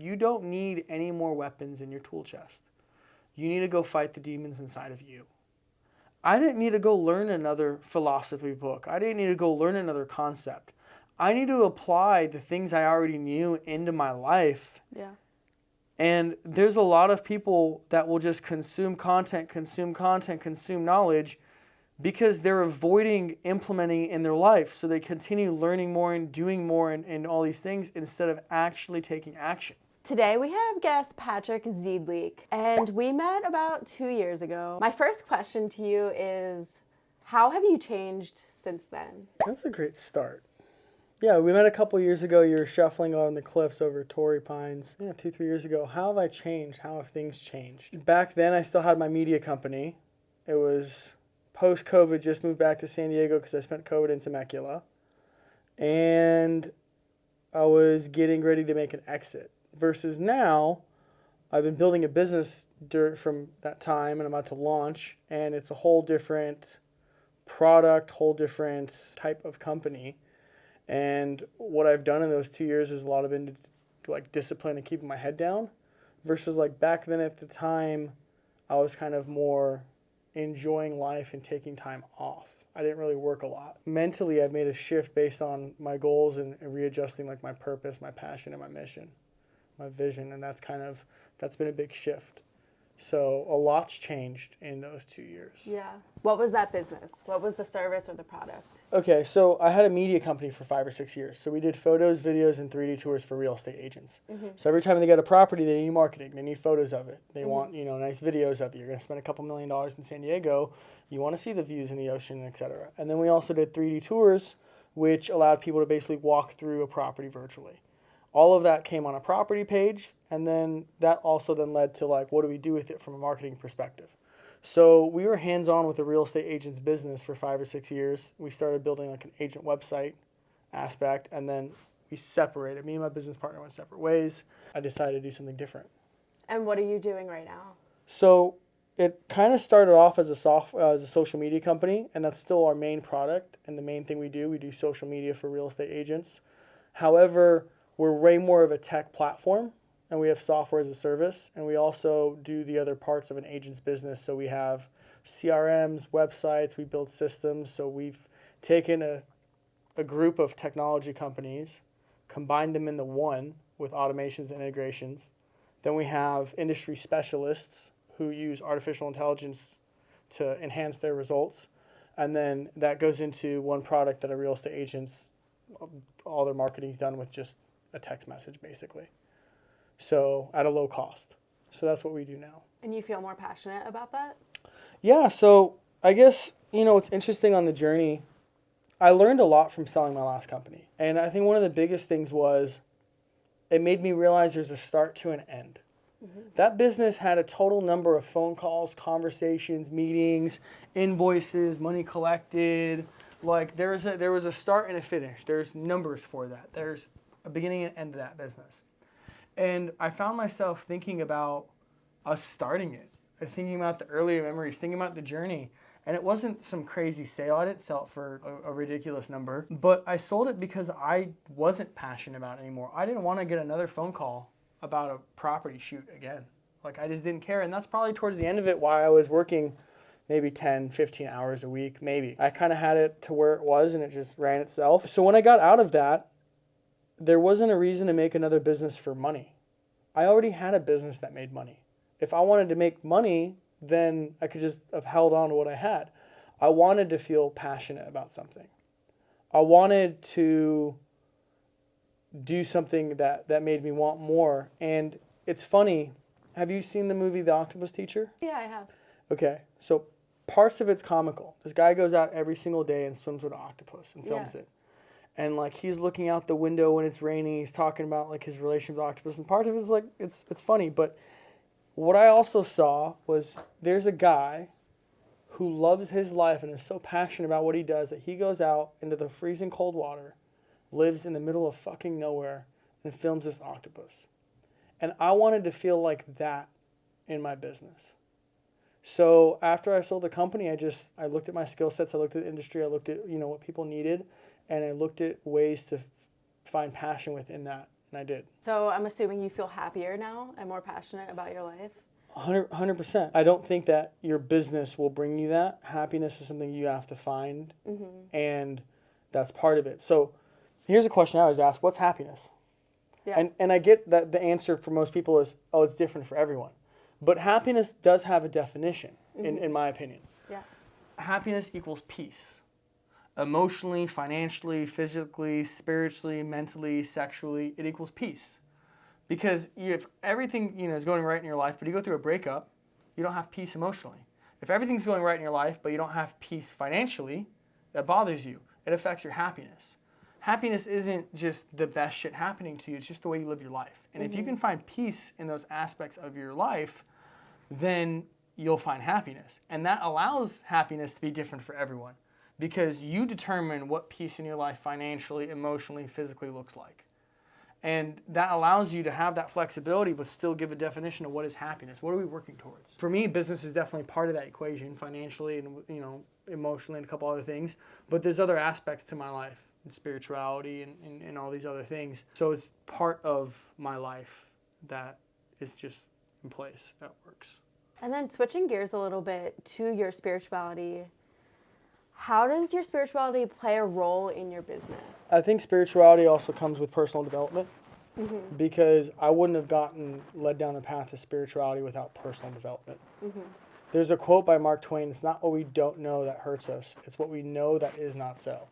You don't need any more weapons in your tool chest. You need to go fight the demons inside of you. I didn't need to go learn another philosophy book. I didn't need to go learn another concept. I need to apply the things I already knew into my life. Yeah. And there's a lot of people that will just consume content, consume knowledge because they're avoiding implementing it in their life. So they continue learning more and doing more and all these things instead of actually taking action. Today we have guest Patrick Szydlik, and we met about 2 years ago. My first question to you is, how have you changed since then? That's a great start. Yeah, we met a couple years ago. You were shuffling on the cliffs over Torrey Pines. Yeah, 2-3 years ago. How have I changed? How have things changed? Back then, I still had my media company. It was post-COVID, just moved back to San Diego because I spent COVID in Temecula. And I was getting ready to make an exit. Versus now, I've been building a business from that time, and I'm about to launch, and it's a whole different product, whole different type of company. And what I've done in those 2 years is a lot of been like discipline and keeping my head down, versus like back then at the time, I was kind of more enjoying life and taking time off. I didn't really work a lot. Mentally, I've made a shift based on my goals and readjusting like my purpose, my passion, and my mission. My vision, and that's been a big shift. So a lot's changed in those 2 years. Yeah. What was that business? What was the service or the product? Okay, so I had a media company for 5 or 6 years. So we did photos, videos, and 3D tours for real estate agents. Mm-hmm. So every time they get a property, they need marketing. They need photos of it. They want, nice videos of it. You're going to spend a couple $1 million in San Diego. You want to see the views in the ocean, et cetera. And then we also did 3D tours, which allowed people to basically walk through a property virtually. All of that came on a property page, and then that also then led to like, what do we do with it from a marketing perspective? So we were hands-on with the real estate agent's business for 5 or 6 years. We started building like an agent website aspect, and then we separated. Me and my business partner went separate ways. I decided to do something different. And what are you doing right now? So it kind of started off as a social media company, and that's still our main product and the main thing we do. We do social media for real estate agents. However, we're way more of a tech platform, and we have software as a service, and we also do the other parts of an agent's business. So we have CRMs, websites, we build systems. So we've taken a group of technology companies, combined them into one with automations and integrations. Then we have industry specialists who use artificial intelligence to enhance their results. And then that goes into one product that a real estate agent's, all their marketing is done with just a text message basically. So at a low cost. So that's what we do now. And you feel more passionate about that? Yeah, so I guess, it's interesting on the journey. I learned a lot from selling my last company. And I think one of the biggest things was it made me realize there's a start to an end. Mm-hmm. That business had a total number of phone calls, conversations, meetings, invoices, money collected. Like there was a start and a finish. There's numbers for that. There's a beginning and end of that business. And I found myself thinking about us starting it, thinking about the earlier memories, thinking about the journey. And it wasn't some crazy sale. I didn't sell it for a ridiculous number, but I sold it because I wasn't passionate about it anymore. I didn't want to get another phone call about a property shoot again. Like I just didn't care. And that's probably towards the end of it why I was working maybe 10, 15 hours a week, maybe. I kind of had it to where it was and it just ran itself. So when I got out of that, there wasn't a reason to make another business for money. I already had a business that made money. If I wanted to make money, then I could just have held on to what I had. I wanted to feel passionate about something. I wanted to do something that made me want more. And it's funny, have you seen the movie The Octopus Teacher? Yeah, I have. Okay, so parts of it's comical. This guy goes out every single day and swims with an octopus and films it. And like he's looking out the window when it's raining, he's talking about like his relationship with octopus, and part of it's like it's funny. But what I also saw was there's a guy who loves his life and is so passionate about what he does that he goes out into the freezing cold water, lives in the middle of fucking nowhere, and films this octopus. And I wanted to feel like that in my business. So after I sold the company, I looked at my skill sets, I looked at the industry, I looked at what people needed, and I looked at ways to find passion within that. and I did. So I'm assuming you feel happier now and more passionate about your life? 100%. I don't think that your business will bring you that. Happiness is something you have to find, and that's part of it. So here's a question I always ask: what's happiness? Yeah. And I get that the answer for most people is, oh, it's different for everyone. But happiness does have a definition, in my opinion. Yeah. Happiness equals peace. Emotionally, financially, physically, spiritually, mentally, sexually, it equals peace. Because if everything is going right in your life, but you go through a breakup, you don't have peace emotionally. If everything's going right in your life, but you don't have peace financially, that bothers you. It affects your happiness. Happiness isn't just the best shit happening to you, it's just the way you live your life. And if you can find peace in those aspects of your life, then you'll find happiness. And that allows happiness to be different for everyone because you determine what peace in your life financially, emotionally, physically looks like. And that allows you to have that flexibility but still give a definition of what is happiness. What are we working towards? For me, business is definitely part of that equation, financially and emotionally and a couple other things. But there's other aspects to my life, and spirituality and all these other things. So it's part of my life that is just in place, that works. And then switching gears a little bit to your spirituality, how does your spirituality play a role in your business? I think spirituality also comes with personal development because I wouldn't have gotten led down the path of spirituality without personal development. There's a quote by Mark Twain, it's not what we don't know that hurts us, it's what we know that is not so.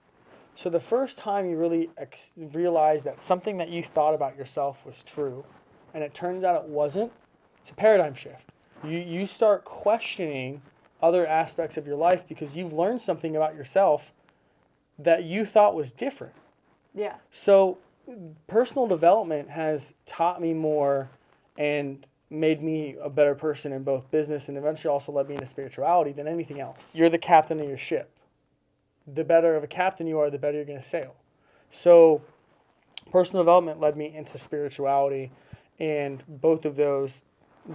So the first time you really realize that something that you thought about yourself was true and it turns out it wasn't, it's a paradigm shift. You start questioning other aspects of your life because you've learned something about yourself that you thought was different. Yeah. So personal development has taught me more and made me a better person in both business and eventually also led me into spirituality than anything else. You're the captain of your ship. The better of a captain you are, the better you're going to sail. So personal development led me into spirituality, and both of those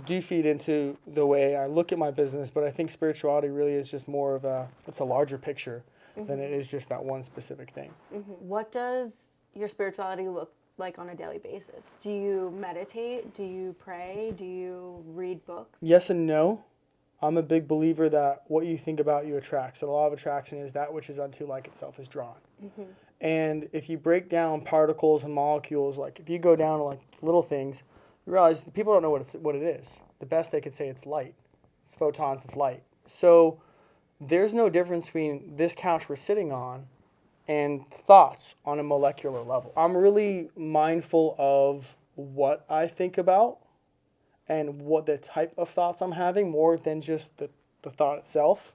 do feed into the way I look at my business, but I think spirituality really is just more of it's a larger picture than it is just that one specific thing. What does your spirituality look like on a daily basis? Do you meditate? Do you pray? Do you read books? Yes and no. I'm a big believer that what you think about you attract. So the law of attraction is that which is unto like itself is drawn. And if you break down particles and molecules, like if you go down to like little things, you realize that people don't know what it is. The best they could say it's light. It's photons, it's light. So there's no difference between this couch we're sitting on and thoughts on a molecular level. I'm really mindful of what I think about and what the type of thoughts I'm having more than just the thought itself,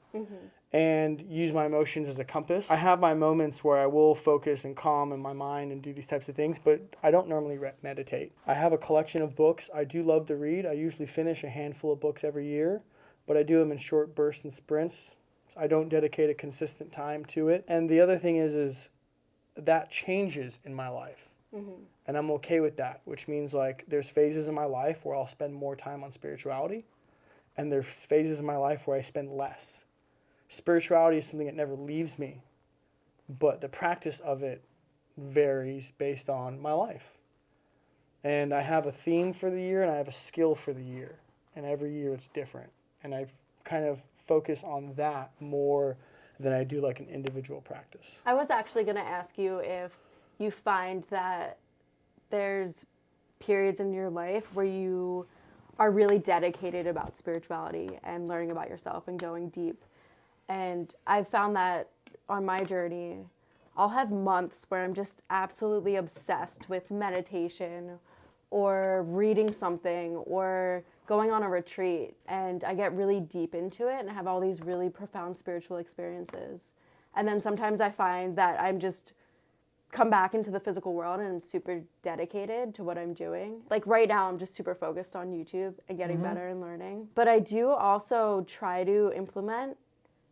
and use my emotions as a compass. I have my moments where I will focus and calm in my mind and do these types of things, but I don't normally meditate. I have a collection of books. I do love to read. I usually finish a handful of books every year, but I do them in short bursts and sprints. I don't dedicate a consistent time to it. And the other thing is that changes in my life. And I'm okay with that, which means like there's phases in my life where I'll spend more time on spirituality, and there's phases in my life where I spend less. Spirituality is something that never leaves me, but the practice of it varies based on my life. And I have a theme for the year and I have a skill for the year, and every year it's different. And I kind of focus on that more than I do like an individual practice. I was actually going to ask you if you find that there's periods in your life where you are really dedicated about spirituality and learning about yourself and going deep. And I've found that on my journey, I'll have months where I'm just absolutely obsessed with meditation or reading something or going on a retreat, and I get really deep into it and have all these really profound spiritual experiences. And then sometimes I find that I'm just come back into the physical world and I'm super dedicated to what I'm doing. Like right now, I'm just super focused on YouTube and getting better and learning. But I do also try to implement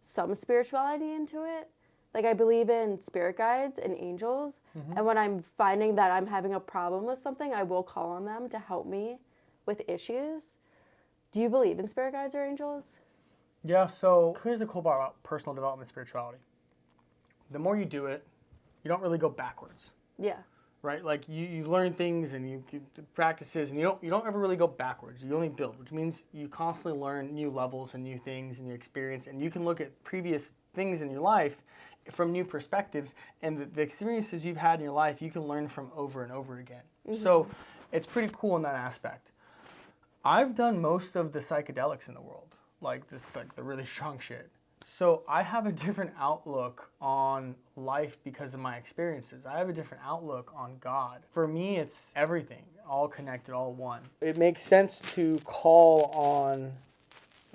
some spirituality into it. Like I believe in spirit guides and angels. And when I'm finding that I'm having a problem with something, I will call on them to help me with issues. Do you believe in spirit guides or angels? Yeah, so here's the cool part about personal development spirituality. The more you do it, you don't really go backwards. Yeah. right? Like you learn things and you practices, and you don't ever really go backwards. You only build, which means you constantly learn new levels and new things and your experience, and you can look at previous things in your life from new perspectives, and the experiences you've had in your life you can learn from over and over again. So it's pretty cool in that aspect. I've done most of the psychedelics in the world, like the really strong shit. So I have a different outlook on life because of my experiences. I have a different outlook on God. For me, it's everything, all connected, all one. It makes sense to call on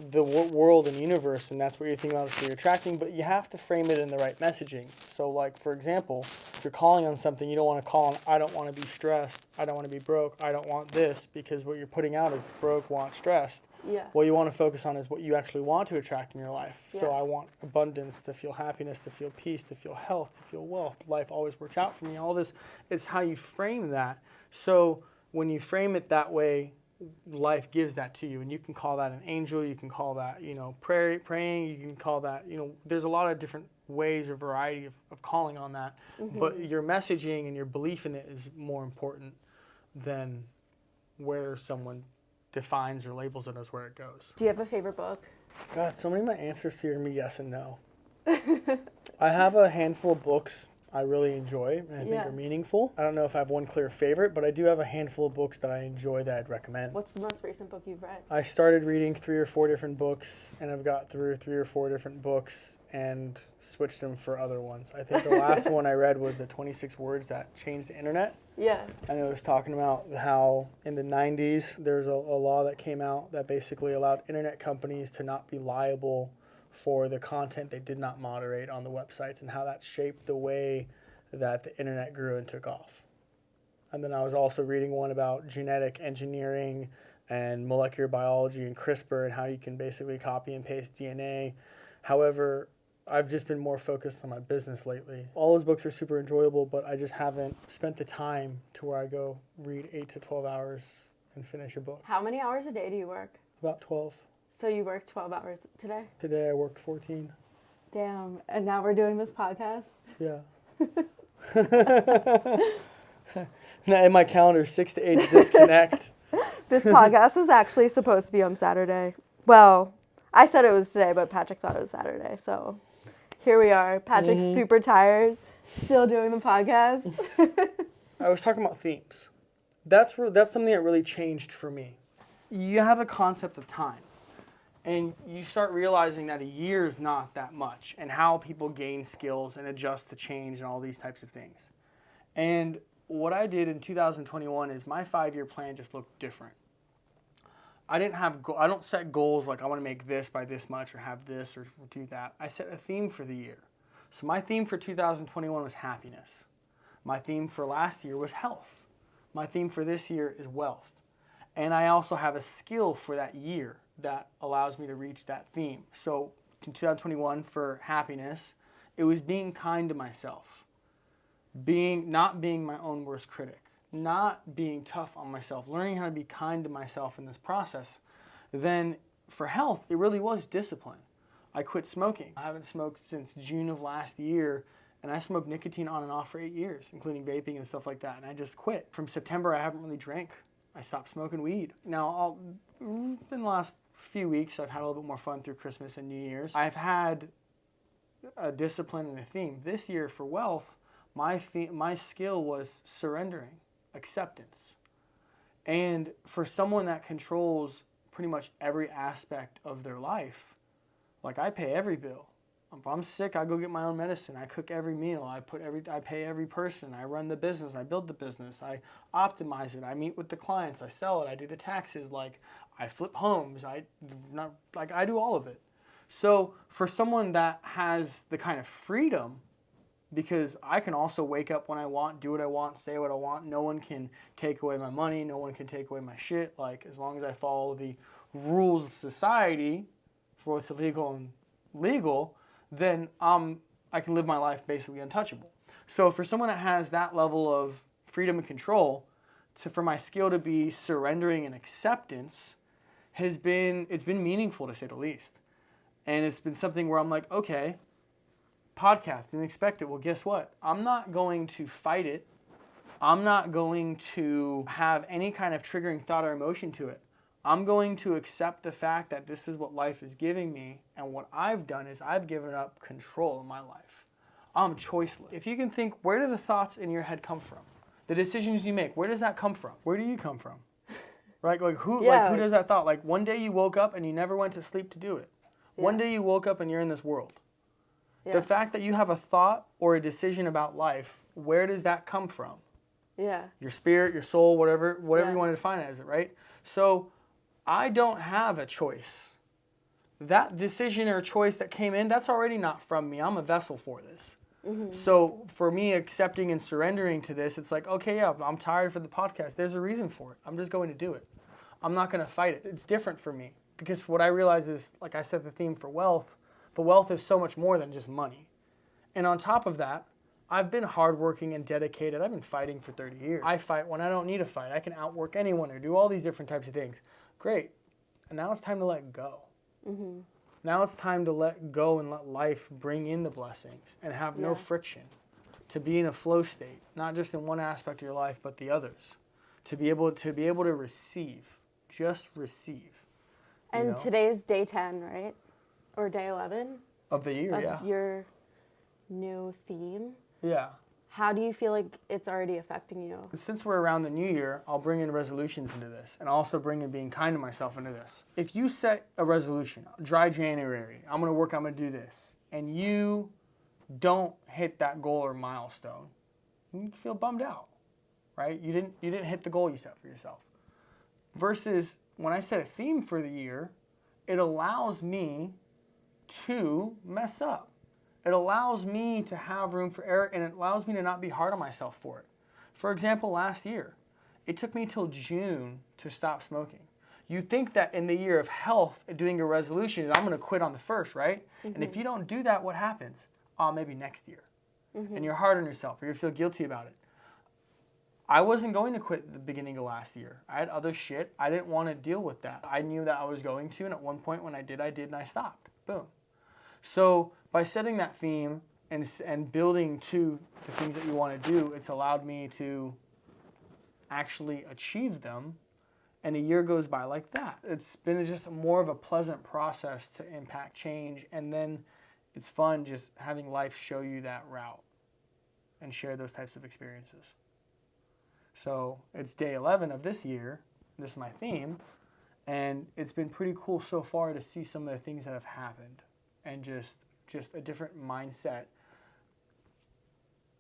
the world and universe, and that's what you're thinking about, that's what you're attracting, but you have to frame it in the right messaging. So like, for example, if you're calling on something, you don't want to call on, I don't want to be stressed, I don't want to be broke, I don't want this, because what you're putting out is broke, want, stressed. Yeah. What you want to focus on is what you actually want to attract in your life. Yeah. So I want abundance, to feel happiness, to feel peace, to feel health, to feel wealth. Life always works out for me. All this, it's how you frame that. So when you frame it that way, life gives that to you, and you can call that an angel, you can call that, praying, you can call that, there's a lot of different ways or variety of calling on that, but your messaging and your belief in it is more important than where someone defines or labels it as where it goes. Do you have a favorite book? God, so many of my answers here are going to be yes and no. I have a handful of books I really enjoy and I think are meaningful. I don't know if I have one clear favorite, but I do have a handful of books that I enjoy that I'd recommend. What's the most recent book you've read? I started reading 3 or 4 different books, and I've got through 3 or 4 different books and switched them for other ones. I think the last one I read was the 26 Words That Changed the Internet. Yeah. And it was talking about how in the 90s there's a law that came out that basically allowed internet companies to not be liable for the content they did not moderate on the websites, and how that shaped the way that the internet grew and took off. And then I was also reading one about genetic engineering and molecular biology and CRISPR and how you can basically copy and paste DNA. However, I've just been more focused on my business lately. All those books are super enjoyable, but I just haven't spent the time to where I go read 8 to 12 hours and finish a book. How many hours a day do you work? About 12. So you worked 12 hours today? Today I worked 14. Damn. And now we're doing this podcast? Yeah. Now in my calendar, 6 to 8 to disconnect. This podcast was actually supposed to be on Saturday. Well, I said it was today, but Patrick thought it was Saturday. So here we are. Patrick's super tired, still doing the podcast. I was talking about themes. That's something that really changed for me. You have a concept of time, and you start realizing that a year is not that much, and how people gain skills and adjust to change and all these types of things. And what I did in 2021 is my 5-year plan just looked different. I don't set goals like I want to make this by this much or have this or do that. I set a theme for the year. So my theme for 2021 was happiness. My theme for last year was health. My theme for this year is wealth. And I also have a skill for that year that allows me to reach that theme. So in 2021 for happiness, it was being kind to myself. Not being my own worst critic. Not being tough on myself. Learning how to be kind to myself in this process. Then for health, it really was discipline. I quit smoking. I haven't smoked since June of last year, and I smoked nicotine on and off for 8 years, including vaping and stuff like that, and I just quit. From September, I haven't really drank. I stopped smoking weed. Now, in the last few weeks, I've had a little bit more fun through Christmas and New Year's. I've had a discipline and a theme. This year for wealth, my skill was surrendering, acceptance. And for someone that controls pretty much every aspect of their life, like I pay every bill. If I'm sick, I go get my own medicine. I cook every meal. I pay every person. I run the business. I build the business. I optimize it. I meet with the clients. I sell it. I do the taxes. Like I flip homes. I do all of it. So for someone that has the kind of freedom, because I can also wake up when I want, do what I want, say what I want. No one can take away my money. No one can take away my shit. Like as long as I follow the rules of society for what's illegal and legal, then I can live my life basically untouchable. So for someone that has that level of freedom and control, for my skill to be surrendering and acceptance, it's been meaningful to say the least. And it's been something where I'm like, okay, podcast, didn't expect it. Well, guess what? I'm not going to fight it. I'm not going to have any kind of triggering thought or emotion to it. I'm going to accept the fact that this is what life is giving me, and what I've done is I've given up control of my life. I'm choiceless. If you can think, where do the thoughts in your head come from? The decisions you make, where does that come from? Where do you come from? Right? Like who does that thought? Like one day you woke up and you never went to sleep to do it. Yeah. One day you woke up and you're in this world. Yeah. The fact that you have a thought or a decision about life, where does that come from? Yeah. Your spirit, your soul, whatever you want to define it as, right? So I don't have a choice. That decision or choice that came in, that's already not from me. I'm a vessel for this. Mm-hmm. So for me, accepting and surrendering to this, it's like, okay, yeah, I'm tired for the podcast. There's a reason for it. I'm just going to do it. I'm not going to fight it. It's different for me. Because what I realize is, like I said, the theme for wealth, but wealth is so much more than just money. And on top of that, I've been hardworking and dedicated. I've been fighting for 30 years. I fight when I don't need to fight. I can outwork anyone or do all these different types of things. Great. And now it's time to let go. Mm-hmm. Now it's time to let go and let life bring in the blessings and have no friction. To be in a flow state, not just in one aspect of your life, but the others. To be able to receive, just receive. And today's day 10, right? Or day 11? Of the year, of your new theme. Yeah. How do you feel like it's already affecting you? Since we're around the new year, I'll bring in resolutions into this, and also bring in being kind to myself into this. If you set a resolution, dry January, I'm going to work, I'm going to do this, and you don't hit that goal or milestone, you feel bummed out, right? You didn't hit the goal you set for yourself. Versus when I set a theme for the year, it allows me to mess up. It allows me to have room for error, and it allows me to not be hard on myself for it. For example, last year, it took me till June to stop smoking. You'd think that in the year of health, doing a resolution is I'm going to quit on the 1st, right? Mm-hmm. And if you don't do that, what happens? Maybe next year. Mm-hmm. And you're hard on yourself, or you feel guilty about it. I wasn't going to quit at the beginning of last year. I had other shit. I didn't want to deal with that. I knew that I was going to, and at one point when I did, and I stopped. Boom. So by setting that theme and building to the things that you want to do, it's allowed me to actually achieve them, and a year goes by like that. It's been just more of a pleasant process to impact change, and then it's fun just having life show you that route and share those types of experiences. So it's day 11 of this year. This is my theme, and it's been pretty cool so far to see some of the things that have happened. And just a different mindset.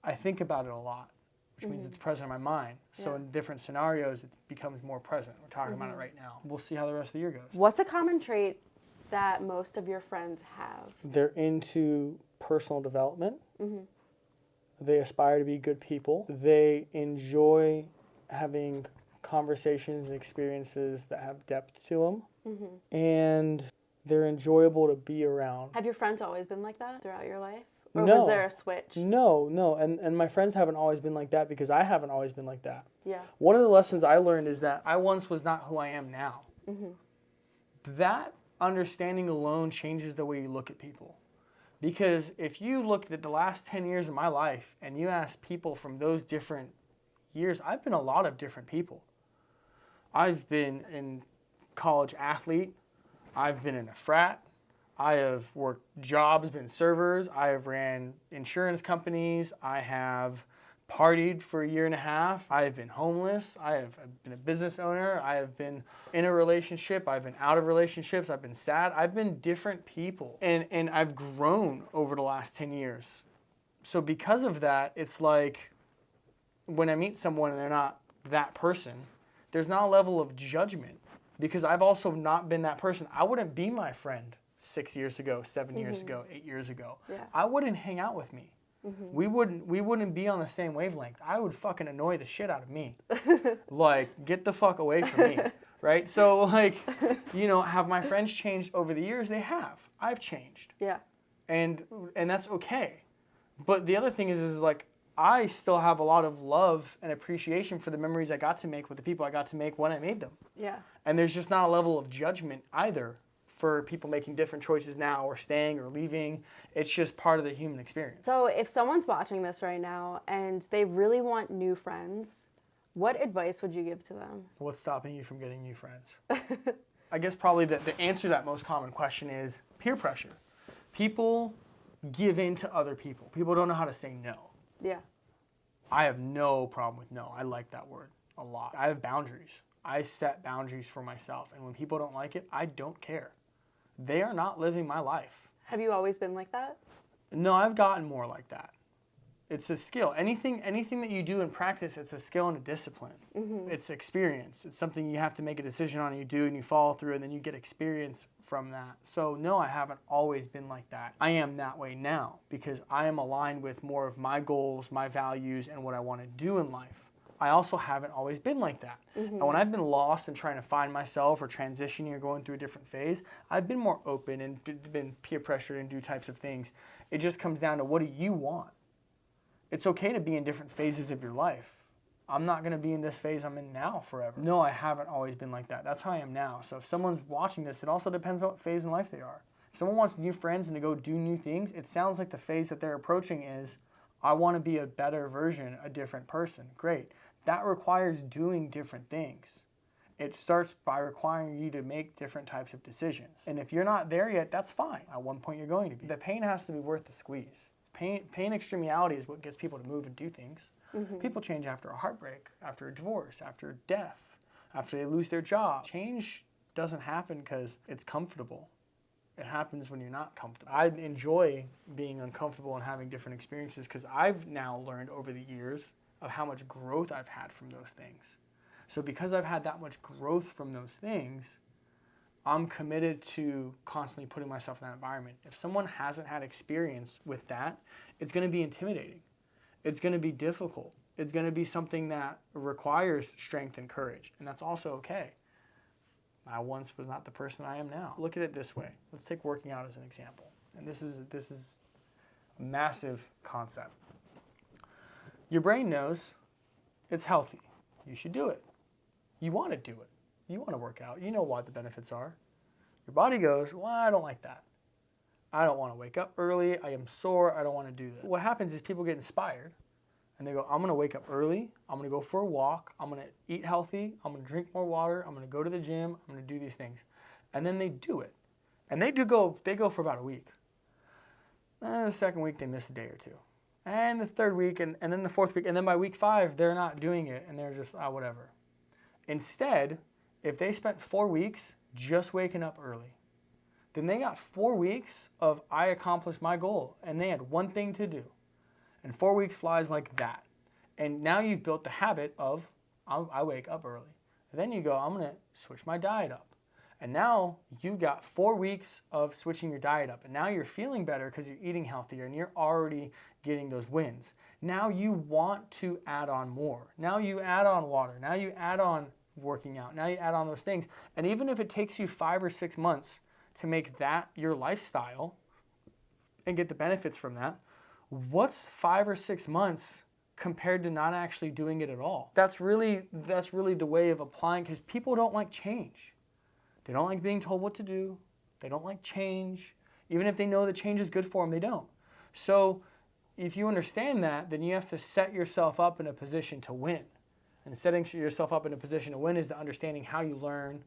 I think about it a lot, which means it's present in my mind. So in different scenarios, it becomes more present. We're talking about it right now. We'll see how the rest of the year goes. What's a common trait that most of your friends have? They're into personal development. Mm-hmm. They aspire to be good people. They enjoy having conversations and experiences that have depth to them. Mm-hmm. And they're enjoyable to be around. Have your friends always been like that throughout your life? Or was there a switch? No. And my friends haven't always been like that because I haven't always been like that. Yeah. One of the lessons I learned is that I once was not who I am now. Mm-hmm. That understanding alone changes the way you look at people. Because if you looked at the last 10 years of my life and you ask people from those different years, I've been a lot of different people. I've been in college athlete. I've been in a frat. I have worked jobs, been servers. I have ran insurance companies. I have partied for a year and a half. I have been homeless. I have been a business owner. I have been in a relationship. I've been out of relationships. I've been sad. I've been different people. And I've grown over the last 10 years. So because of that, it's like when I meet someone and they're not that person, there's not a level of judgment. Because I've also not been that person. I wouldn't be my friend 6 years ago, 7 years ago, 8 years ago. Yeah. I wouldn't hang out with me. Mm-hmm. We wouldn't be on the same wavelength. I would fucking annoy the shit out of me. Like, get the fuck away from me. Right? So, like, have my friends changed over the years? They have. I've changed. Yeah. And that's okay. But the other thing is like, I still have a lot of love and appreciation for the memories I got to make with the people I got to make when I made them. Yeah. And there's just not a level of judgment either for people making different choices now or staying or leaving. It's just part of the human experience. So if someone's watching this right now and they really want new friends, what advice would you give to them? What's stopping you from getting new friends? I guess probably the answer to that most common question is peer pressure. People give in to other people. People don't know how to say no. Yeah. I have no problem with no. I like that word a lot. I have boundaries. I set boundaries for myself. And when people don't like it, I don't care. They are not living my life. Have you always been like that? No, I've gotten more like that. It's a skill. Anything that you do in practice, it's a skill and a discipline. Mm-hmm. It's experience. It's something you have to make a decision on, and you do, and you follow through, and then you get experience from that. So no, I haven't always been like that. I am that way now because I am aligned with more of my goals, my values, and what I want to do in life. I also haven't always been like that. Mm-hmm. And when I've been lost and trying to find myself or transitioning or going through a different phase, I've been more open and been peer pressured and do types of things. It just comes down to, what do you want? It's okay to be in different phases of your life. I'm not going to be in this phase I'm in now forever. No, I haven't always been like that. That's how I am now. So if someone's watching this, it also depends on what phase in life they are. If someone wants new friends and to go do new things, it sounds like the phase that they're approaching is, I want to be a better version, a different person. Great. That requires doing different things. It starts by requiring you to make different types of decisions. And if you're not there yet, that's fine. At one point you're going to be. The pain has to be worth the squeeze. Pain extremity is what gets people to move and do things. Mm-hmm. People change after a heartbreak, after a divorce, after death, after they lose their job. Change doesn't happen because it's comfortable. It happens when you're not comfortable. I enjoy being uncomfortable and having different experiences because I've now learned over the years of how much growth I've had from those things. So because I've had that much growth from those things, I'm committed to constantly putting myself in that environment. If someone hasn't had experience with that, it's going to be intimidating. It's going to be difficult. It's going to be something that requires strength and courage, and that's also okay. I once was not the person I am now. Look at it this way. Let's take working out as an example. And this is a massive concept. Your brain knows it's healthy. You should do it. You want to do it. You want to work out. You know what the benefits are. Your body goes, well, I don't like that. I don't want to wake up early. I am sore. I don't want to do that. What happens is people get inspired and they go, I'm going to wake up early. I'm going to go for a walk. I'm going to eat healthy. I'm going to drink more water. I'm going to go to the gym. I'm going to do these things. And then they do it. And they go for about a week. And the second week, they miss a day or two. And the third week, and then the fourth week. And then by week 5, they're not doing it. And they're just, whatever. Instead, if they spent 4 weeks just waking up early, then they got 4 weeks of, I accomplished my goal, and they had one thing to do. And 4 weeks flies like that. And now you've built the habit of, I wake up early. And then you go, I'm going to switch my diet up. And now you got 4 weeks of switching your diet up. And now you're feeling better because you're eating healthier and you're already getting those wins. Now you want to add on more. Now you add on water. Now you add on working out. Now you add on those things. And even if it takes you 5 or 6 months to make that your lifestyle and get the benefits from that, what's 5 or 6 months compared to not actually doing it at all? That's really the way of applying, because people don't like change. They don't like being told what to do. They don't like change. Even if they know that change is good for them, they don't. So if you understand that, then you have to set yourself up in a position to win. And setting yourself up in a position to win is the understanding how you learn,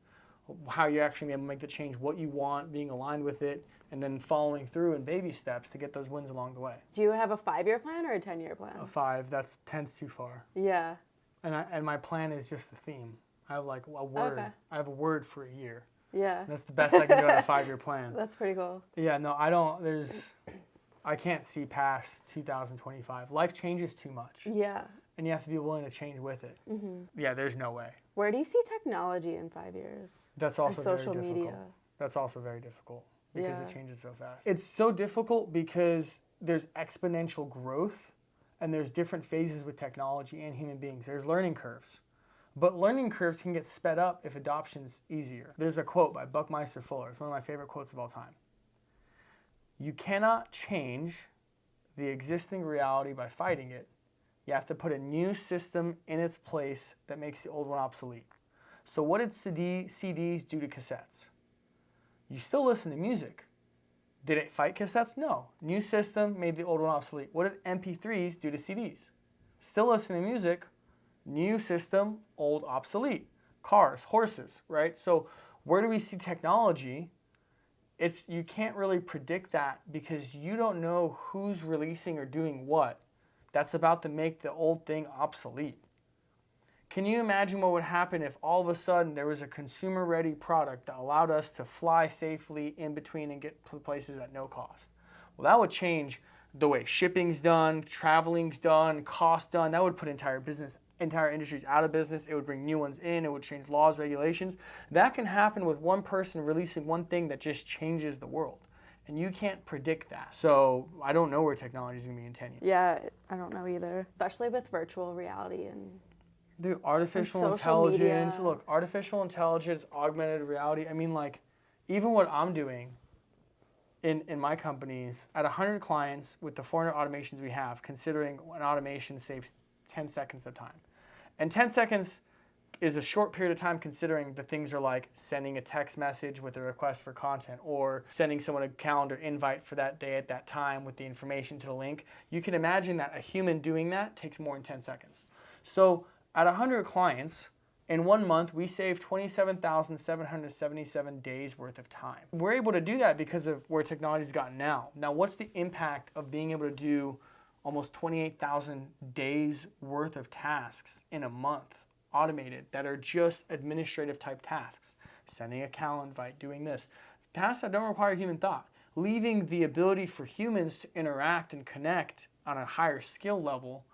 how you're actually able to make the change, what you want, being aligned with it, and then following through in baby steps to get those wins along the way. Do you have a 5-year plan or a 10-year plan? A 5, that's 10's too far. Yeah. And my plan is just the theme. I have like a word. Okay. I have a word for a year. Yeah. And that's the best I can do on a 5-year plan. That's pretty cool. Yeah, no, I can't see past 2025. Life changes too much. Yeah. And you have to be willing to change with it. Mm-hmm. Yeah, there's no way. Where do you see technology in 5 years? That's also and social very difficult. Media. That's also very difficult because it changes so fast. It's so difficult because there's exponential growth and there's different phases with technology and human beings. There's learning curves. But learning curves can get sped up if adoption's easier. There's a quote by Buckminster Fuller. It's one of my favorite quotes of all time. You cannot change the existing reality by fighting it. You have to put a new system in its place that makes the old one obsolete. So what did CDs do to cassettes? You still listen to music. Did it fight cassettes? No. New system made the old one obsolete. What did MP3s do to CDs? Still listen to music. New system, old obsolete. Cars, horses, right? So where do we see technology? You can't really predict that because you don't know who's releasing or doing what. That's about to make the old thing obsolete. Can you imagine what would happen if all of a sudden there was a consumer-ready product that allowed us to fly safely in between and get to places at no cost? Well, that would change the way shipping's done, traveling's done, cost done. That would put entire industries out of business. It would bring new ones in. It would change laws, regulations. That can happen with one person releasing one thing that just changes the world. And you can't predict that. So I don't know where technology is going to be in 10 years. Yeah, I don't know either. Especially with virtual reality and Dude, artificial intelligence. Look, artificial intelligence, augmented reality. I mean, like, even what I'm doing in my companies, at 100 clients with the 400 automations we have, considering an automation saves 10 seconds of time. And 10 seconds is a short period of time considering the things are like sending a text message with a request for content or sending someone a calendar invite for that day at that time with the information to the link. You can imagine that a human doing that takes more than 10 seconds. So at 100 clients, in 1 month, we saved 27,777 days worth of time. We're able to do that because of where technology's gotten now. Now, what's the impact of being able to do almost 28,000 days worth of tasks in a month, automated, that are just administrative type tasks? Sending a calendar invite, doing this. Tasks that don't require human thought. Leaving the ability for humans to interact and connect on a higher skill level.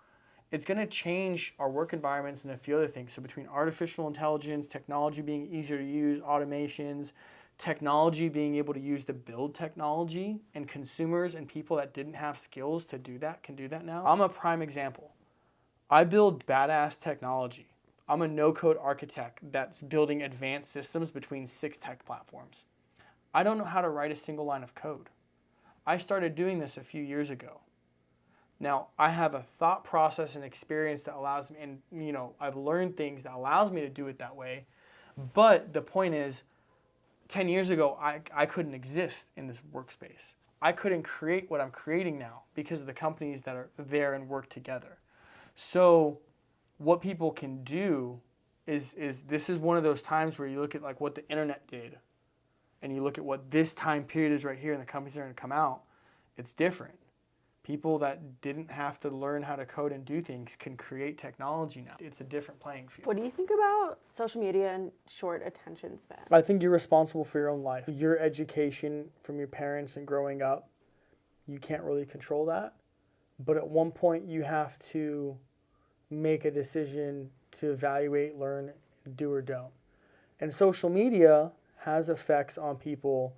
It's going to change our work environments and a few other things. So between artificial intelligence, technology being easier to use, automations, technology being able to use to build technology, and consumers and people that didn't have skills to do that can do that now. I'm a prime example. I build badass technology. I'm a no-code architect that's building advanced systems between 6 tech platforms. I don't know how to write a single line of code. I started doing this a few years ago. Now, I have a thought process and experience that allows me, and I've learned things that allows me to do it that way. But the point is, 10 years ago, I couldn't exist in this workspace. I couldn't create what I'm creating now because of the companies that are there and work together. So what people can do is this is one of those times where you look at like what the internet did and you look at what this time period is right here and the companies that are going to come out. It's different. People that didn't have to learn how to code and do things can create technology now. It's a different playing field. What do you think about social media and short attention span? I think you're responsible for your own life. Your education from your parents and growing up, you can't really control that. But at one point you have to make a decision to evaluate, learn, do or don't. And social media has effects on people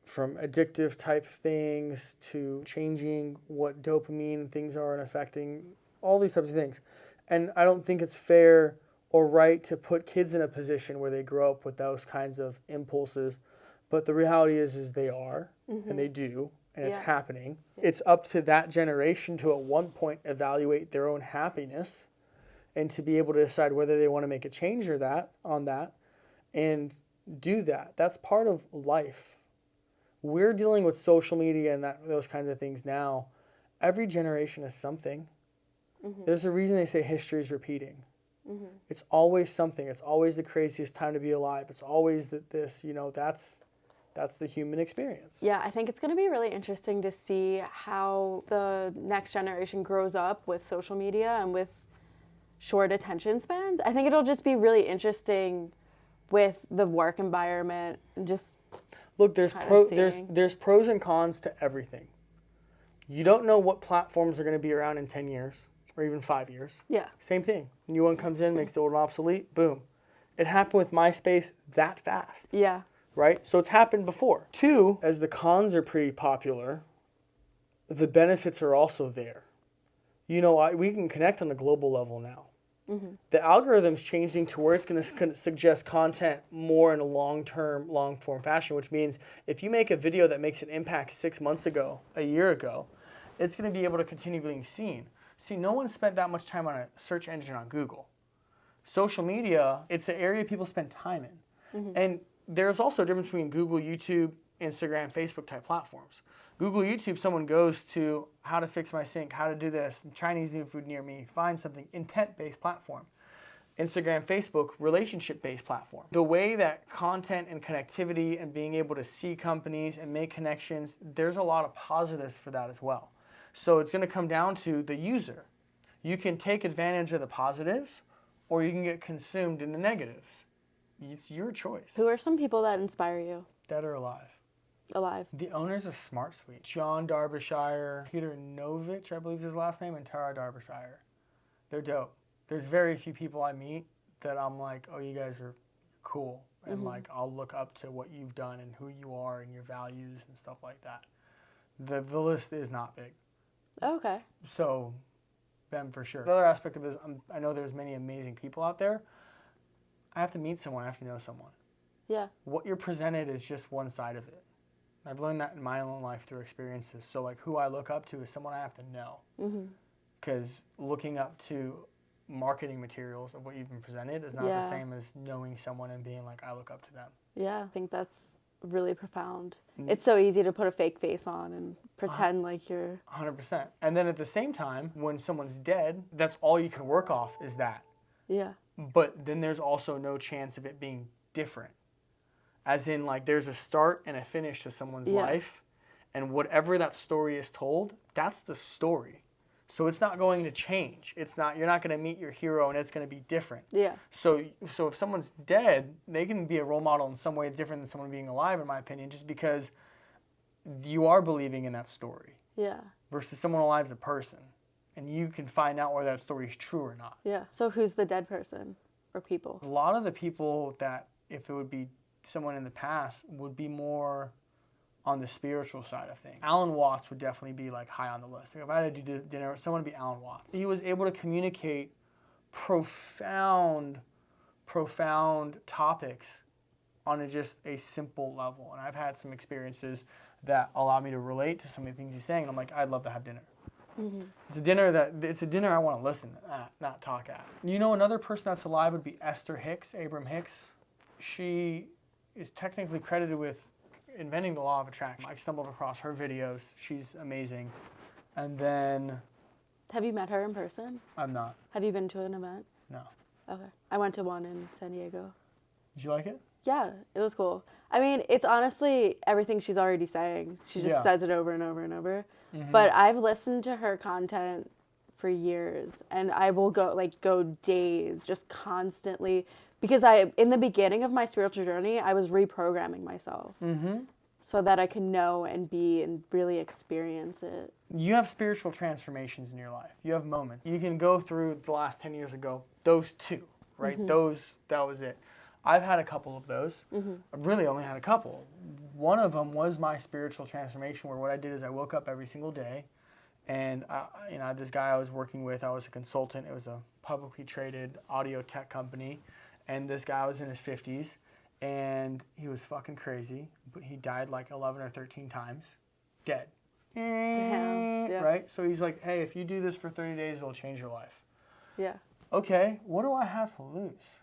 from addictive type things to changing what dopamine things are and affecting all these types of things. And I don't think it's fair or right to put kids in a position where they grow up with those kinds of impulses. But the reality is they are, and they do, and it's happening. Yeah. It's up to that generation to at one point evaluate their own happiness and to be able to decide whether they want to make a change or on that and do that. That's part of life. We're dealing with social media and those kinds of things now. Every generation is something. There's a reason they say history is repeating. It's always something. It's always the craziest time to be alive. It's always that's the human experience. Yeah, I think it's going to be really interesting to see how the next generation grows up with social media and with short attention spans. I think it'll just be really interesting with the work environment and just look, there's pros and cons to everything. You don't know what platforms are going to be around in 10 years or even 5 years. Yeah. Same thing. New one comes in, makes the old one obsolete, boom. It happened with MySpace that fast. Yeah. Right? So it's happened before. 2, as the cons are pretty popular, the benefits are also there. We can connect on a global level now. The algorithm's changing to where it's going to suggest content more in a long-form fashion, which means if you make a video that makes an impact 6 months ago, a year ago, it's going to be able to continue being seen. See, no one spent that much time on a search engine on Google. Social media, it's an area people spend time in. And there's also a difference between Google, YouTube, Instagram, Facebook type platforms. Google, YouTube, someone goes to how to fix my sink, how to do this, Chinese new food near me, find something, intent-based platform. Instagram, Facebook, relationship-based platform. The way that content and connectivity and being able to see companies and make connections, there's a lot of positives for that as well. So it's going to come down to the user. You can take advantage of the positives, or you can get consumed in the negatives. It's your choice. Who are some people that inspire you? Dead or alive? Alive. The owners of Smart Suite, John Darbyshire, Peter Novich, I believe is his last name, and Tara Darbyshire. They're dope. There's very few people I meet that I'm like, oh, you guys are cool. And like, I'll look up to what you've done and who you are and your values and stuff like that. The list is not big. Okay. So, them for sure. The other aspect of it is, I know there's many amazing people out there. I have to meet someone, I have to know someone. Yeah. What you're presented is just one side of it. I've learned that in my own life through experiences. So like who I look up to is someone I have to know. Because looking up to marketing materials of what you've been presented is not the same as knowing someone and being like, I look up to them. Yeah, I think that's really profound. It's so easy to put a fake face on and pretend like you're... 100%. And then at the same time, when someone's dead, that's all you can work off is that. Yeah. But then there's also no chance of it being different. As in, like, there's a start and a finish to someone's life. And whatever that story is told, that's the story. So it's not going to change. You're not going to meet your hero and it's going to be different. Yeah. So if someone's dead, they can be a role model in some way different than someone being alive, in my opinion, just because you are believing in that story. Yeah. Versus someone alive as a person. And you can find out whether that story is true or not. Yeah. So who's the dead person or people? A lot of the people that, if it would be someone in the past, would be more on the spiritual side of things. Alan Watts would definitely be like high on the list. Like if I had to do dinner with someone, would be Alan Watts. He was able to communicate profound topics on just a simple level. And I've had some experiences that allow me to relate to some of the things he's saying. And I'm like, I'd love to have dinner. It's a dinner I want to listen at, not talk at. You know, another person that's alive would be Esther Hicks, Abram Hicks. She is technically credited with inventing the law of attraction. I stumbled across her videos. She's amazing. And then... Have you met her in person? I'm not. Have you been to an event? No. Okay. I went to one in San Diego. Did you like it? Yeah, it was cool. I mean, it's honestly everything she's already saying. She just says it over and over and over. But I've listened to her content for years, and I will go days just constantly, because in the beginning of my spiritual journey, I was reprogramming myself so that I can know and be and really experience it. You have spiritual transformations in your life. You have moments. You can go through the last 10 years ago, those two, right? That was it. I've had a couple of those. I've really only had a couple. One of them was my spiritual transformation, where what I did is I woke up every single day, and this guy I was working with, I was a consultant. It was a publicly traded audio tech company, and this guy was in his 50s, and he was fucking crazy. But he died like 11 or 13 times, dead. Damn. Yeah. Right? So he's like, hey, if you do this for 30 days, it'll change your life. Yeah. Okay, what do I have to lose?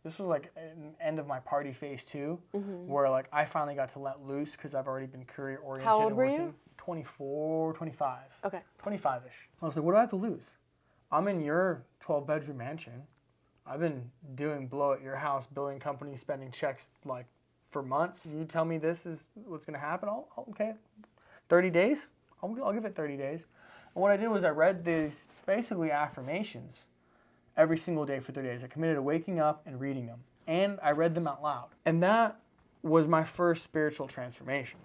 This was like an end of my party phase 2, where like I finally got to let loose because I've already been career oriented. How old were you? 24, 25. Okay. 25-ish. I was like, what do I have to lose? I'm in your 12-bedroom mansion. I've been doing blow at your house, building companies, spending checks like for months. You tell me this is what's going to happen? Okay. 30 days? I'll give it 30 days. And what I did was I read these basically affirmations every single day for 30 days. I committed to waking up and reading them. And I read them out loud. And that was my first spiritual transformation,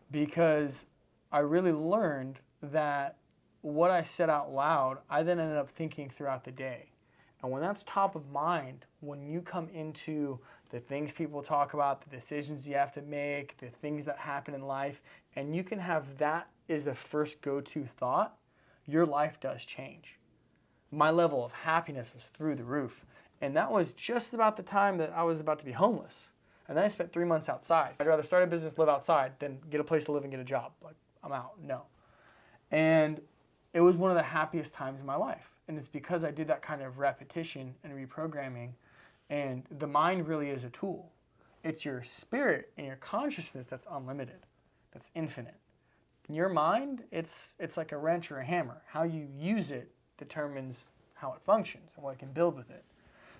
because I really learned that what I said out loud, I then ended up thinking throughout the day. And when that's top of mind, when you come into the things people talk about, the decisions you have to make, the things that happen in life, and you can have that as the first go-to thought, your life does change. My level of happiness was through the roof. And that was just about the time that I was about to be homeless. And then I spent 3 months outside. I'd rather start a business, live outside, than get a place to live and get a job. Like, I'm out. No. And it was one of the happiest times in my life. And it's because I did that kind of repetition and reprogramming. And the mind really is a tool. It's your spirit and your consciousness that's unlimited, that's infinite. Your mind, it's like a wrench or a hammer. How you use it determines how it functions and what it can build with it.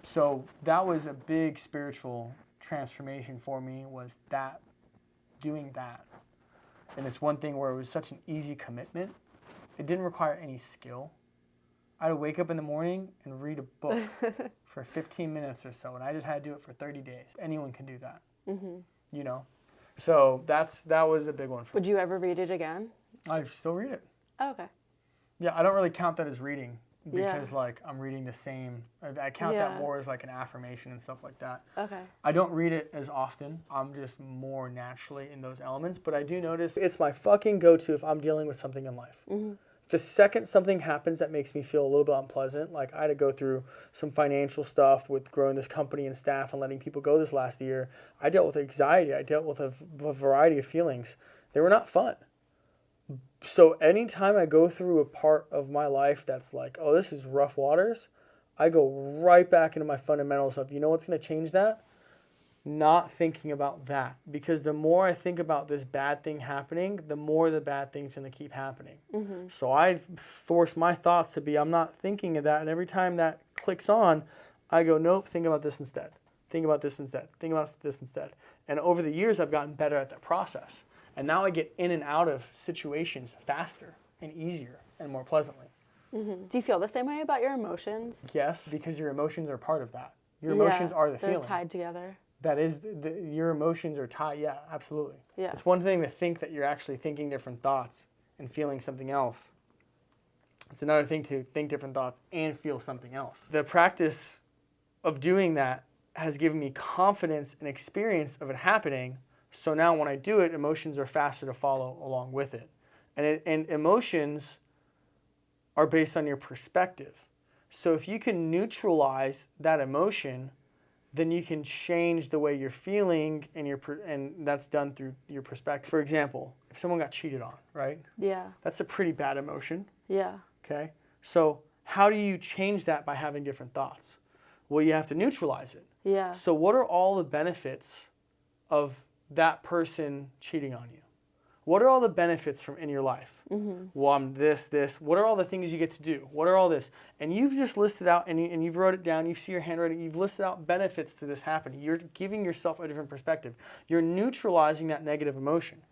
So that was a big spiritual transformation for me, was that, doing that. And it's one thing where it was such an easy commitment. It didn't require any skill. I had to wake up in the morning and read a book for 15 minutes or so, and I just had to do it for 30 days. Anyone can do that, you know? So that was a big one for me. Would you ever read it again? I still read it. Oh, okay. Yeah, I don't really count that as reading because like I'm reading the same. I count that more as like an affirmation and stuff like that. Okay. I don't read it as often. I'm just more naturally in those elements, but I do notice it's my fucking go-to if I'm dealing with something in life. The second something happens that makes me feel a little bit unpleasant, like I had to go through some financial stuff with growing this company and staff and letting people go this last year. I dealt with anxiety. I dealt with a variety of feelings. They were not fun. So anytime I go through a part of my life that's like, oh, this is rough waters, I go right back into my fundamentals of, you know what's going to change that? Not thinking about that. Because the more I think about this bad thing happening, the more the bad thing's going to keep happening. So I force my thoughts to be, I'm not thinking of that. And every time that clicks on, I go, nope, think about this instead. Think about this instead. Think about this instead. And over the years, I've gotten better at that process. And now I get in and out of situations faster and easier and more pleasantly. Do you feel the same way about your emotions? Yes, because your emotions are part of that. Your emotions are the feeling. They're tied together. That is, your emotions are tied. Yeah, absolutely. Yeah. It's one thing to think that you're actually thinking different thoughts and feeling something else. It's another thing to think different thoughts and feel something else. The practice of doing that has given me confidence and experience of it happening. So now when I do it, emotions are faster to follow along with it. And emotions are based on your perspective. So if you can neutralize that emotion, then you can change the way you're feeling, and that's done through your perspective. For example, if someone got cheated on, right? Yeah. That's a pretty bad emotion. Yeah. Okay? So how do you change that by having different thoughts? Well, you have to neutralize it. Yeah. So what are all the benefits of that person cheating on you? What are all the benefits from in your life? Well, I'm this. What are all the things you get to do? What are all this? And you've just listed out, and you've wrote it down. You see your handwriting. You've listed out benefits to this happening. You're giving yourself a different perspective. You're neutralizing that negative emotion.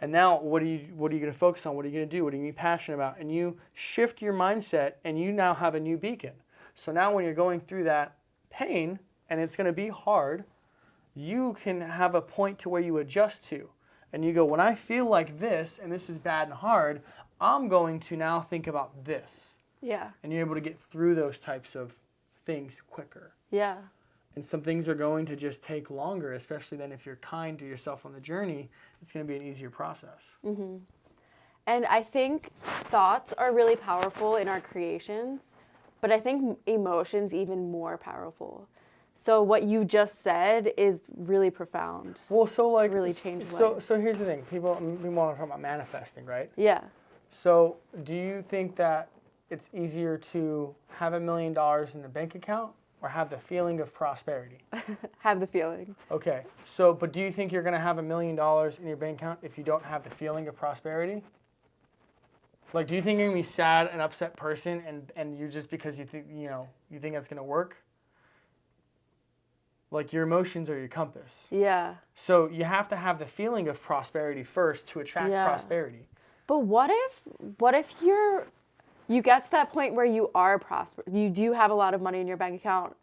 And now, what are you going to focus on? What are you going to do? What are you going to be passionate about? And you shift your mindset, and you now have a new beacon. So now, when you're going through that pain, and it's going to be hard, you can have a point to where you adjust to. And you go, when I feel like this, and this is bad and hard, I'm going to now think about this. Yeah. And you're able to get through those types of things quicker. Yeah. And some things are going to just take longer, especially then if you're kind to yourself on the journey, it's going to be an easier process. And I think thoughts are really powerful in our creations, but I think emotions even more powerful. So what you just said is really profound. Well, so like really changed so here's the thing. People want to talk about manifesting, right? Yeah. So do you think that it's easier to have $1 million in the bank account or have the feeling of prosperity? Have the feeling. Okay. So, but do you think you're going to have $1 million in your bank account if you don't have the feeling of prosperity? Like, do you think you're going to be sad and upset person and you just because you think, you think that's going to work? Like, your emotions are your compass. Yeah. So you have to have the feeling of prosperity first to attract prosperity. But what if you get to that point where you are prosperous, you do have a lot of money in your bank account,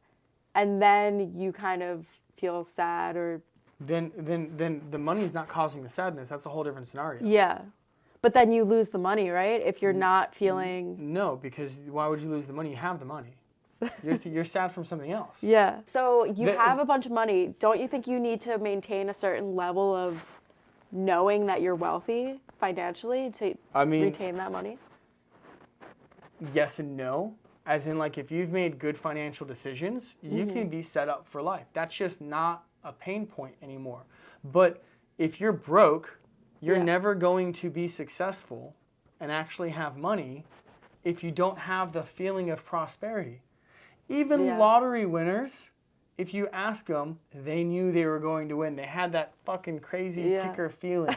and then you kind of feel sad or... Then the money's not causing the sadness. That's a whole different scenario. Yeah. But then you lose the money, right? If you're not feeling... No, because why would you lose the money? You have the money. You're sad from something else. Yeah. So you have a bunch of money. Don't you think you need to maintain a certain level of knowing that you're wealthy financially to retain that money? Yes and no. As in, like, if you've made good financial decisions, you can be set up for life. That's just not a pain point anymore. But if you're broke, you're never going to be successful and actually have money if you don't have the feeling of prosperity. Even lottery winners, if you ask them, they knew they were going to win. They had that fucking crazy ticker feeling,